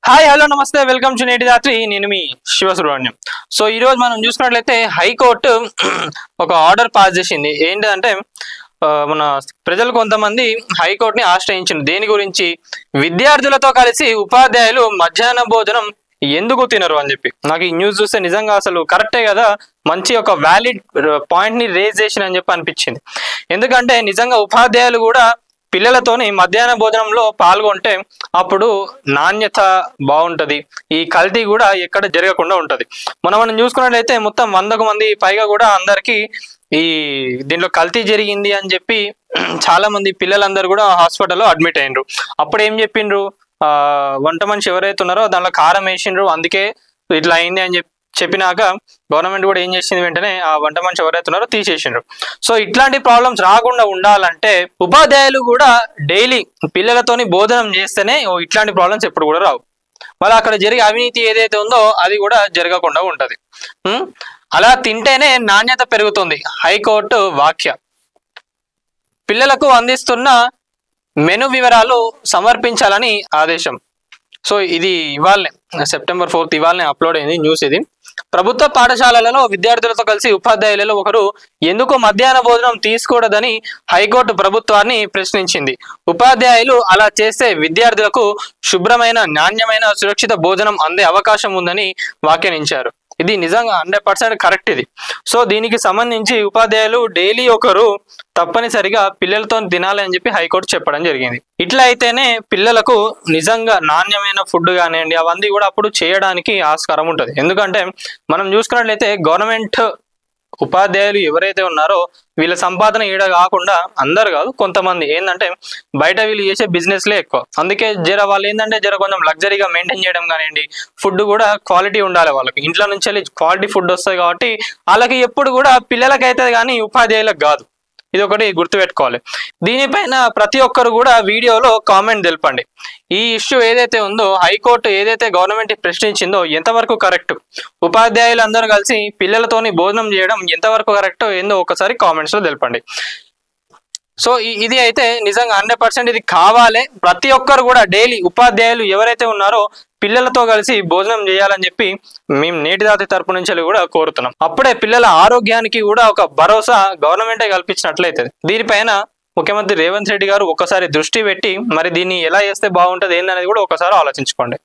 Hi hello నమస్తే welcome to నేటి రాత్రి నేను మీ శివసుబ్రహ్మణ్యం. సో ఈ రోజు మనం చూసుకున్నట్లయితే హైకోర్టు ఒక ఆర్డర్ పాస్ చేసింది. ఏంటంటే మన ప్రజలు కొంతమంది హైకోర్టుని ఆశ్రయించారు. దేని గురించి? విద్యార్థులతో కలిసి ఉపాధ్యాయులు మధ్యాహ్న భోజనం ఎందుకు తినరు అని చెప్పి. నాకు ఈ న్యూస్ చూస్తే నిజంగా అసలు కరెక్టే కదా, మంచి ఒక వ్యాలిడ్ పాయింట్ ని రేజ్ చేసిన అని చెప్పి అనిపించింది. ఎందుకంటే నిజంగా ఉపాధ్యాయులు కూడా పిల్లలతోని మధ్యాహ్న భోజనంలో పాల్గొంటే అప్పుడు నాణ్యత బాగుంటది, ఈ కల్తీ కూడా ఎక్కడ జరగకుండా ఉంటది. మనం చూసుకున్నట్లయితే మొత్తం 100 మంది పైగా కూడా అందరికి ఈ దీంట్లో కల్తీ జరిగింది అని చెప్పి చాలా మంది పిల్లలందరూ కూడా హాస్పిటల్లో అడ్మిట్ అయినరు. అప్పుడు ఏం చెప్పిండ్రు, వంట మనిషి ఎవరైతే ఉన్నారో దాంట్లో కారం వేసిండ్రు, అందుకే ఇట్లా అయింది అని చెప్పినాక గవర్నమెంట్ కూడా ఏం చేసింది, వెంటనే ఆ వంట మనిషి ఎవరైతే ఉన్నారో తీసేసిండ్రు. సో ఇట్లాంటి ప్రాబ్లమ్స్ రాకుండా ఉండాలంటే ఉపాధ్యాయులు కూడా డైలీ పిల్లలతోని భోజనం చేస్తేనే ఇట్లాంటి ప్రాబ్లమ్స్ ఎప్పుడు కూడా రావు. మళ్ళీ అక్కడ జరిగే అవినీతి ఏదైతే ఉందో అది కూడా జరగకుండా ఉంటది. అలా తింటేనే నాణ్యత పెరుగుతుంది. హైకోర్టు వాక్య. పిల్లలకు అందిస్తున్న మెను వివరాలు సమర్పించాలని ఆదేశం. సో ఇది ఇవాళనే సెప్టెంబర్ 4 ఇవాళనే అప్లోడ్ అయింది న్యూస్. ఇది ప్రభుత్వ పాఠశాలలలో విద్యార్థులతో కలిసి ఉపాధ్యాయులలో ఒకరు ఎందుకు మధ్యాహ్న భోజనం తీసుకోవడదని హైకోర్టు ప్రభుత్వాన్ని ప్రశ్నించింది. ఉపాధ్యాయులు అలా చేస్తే విద్యార్థులకు శుభ్రమైన, నాణ్యమైన, సురక్షిత భోజనం అందే అవకాశం ఉందని వ్యాఖ్యానించారు. ఇది నిజంగా 100% కరెక్ట్ ఇది. సో దీనికి సంబంధించి ఉపాధ్యాయులు డైలీ ఒకరు తప్పనిసరిగా పిల్లలతో తినాలి అని చెప్పి హైకోర్టు చెప్పడం జరిగింది. ఇట్లా అయితేనే పిల్లలకు నిజంగా నాణ్యమైన ఫుడ్ కానివ్వండి అవన్నీ కూడా అప్పుడు చేయడానికి ఆస్కారం ఉంటుంది. ఎందుకంటే మనం చూసుకున్నట్లయితే గవర్నమెంట్ ఉపాధ్యాయులు ఎవరైతే ఉన్నారో వీళ్ళ సంపాదన ఈడ కాకుండా, అందరు కాదు కొంతమంది ఏంటంటే బయట వీళ్ళు చేసే బిజినెస్లే ఎక్కువ. అందుకే వాళ్ళు ఏంటంటే కొంచెం లగ్జరీగా మెయింటైన్ చేయడం కానివ్వండి, ఫుడ్ కూడా క్వాలిటీ ఉండాలి. వాళ్ళకి ఇంట్లో నుంచి వెళ్ళి క్వాలిటీ ఫుడ్ వస్తుంది కాబట్టి వాళ్ళకి ఎప్పుడు కూడా పిల్లలకి అవుతుంది కానీ ఉపాధ్యాయులకు కాదు. ఇది ఒకటి గుర్తుపెట్టుకోవాలి. దీనిపైన ప్రతి ఒక్కరు కూడా వీడియోలో కామెంట్ తెలపండి. ఈ ఇష్యూ ఏదైతే ఉందో, హైకోర్టు ఏదైతే గవర్నమెంట్ ప్రశ్నించిందో ఎంతవరకు కరెక్ట్, ఉపాధ్యాయులు అందరూ కలిసి పిల్లలతోని భోజనం చేయడం ఎంతవరకు కరెక్ట్ ఏందో ఒకసారి కామెంట్స్ లో తెలపండి. సో ఇది అయితే నిజంగా 100% ఇది కావాలి. ప్రతి ఒక్కరు కూడా డైలీ ఉపాధ్యాయులు ఎవరైతే ఉన్నారో పిల్లలతో కలిసి భోజనం చేయాలని చెప్పి మేము నేటి రాత్రి తరపు నుంచి కూడా కోరుతున్నాం. అప్పుడే పిల్లల ఆరోగ్యానికి కూడా ఒక భరోసా గవర్నమెంటే కల్పించినట్లయితే. దీనిపైన ముఖ్యమంత్రి రేవంత్ రెడ్డి గారు ఒకసారి దృష్టి పెట్టి మరి దీన్ని ఎలా చేస్తే బాగుంటుంది ఏందనేది కూడా ఒకసారి ఆలోచించుకోండి.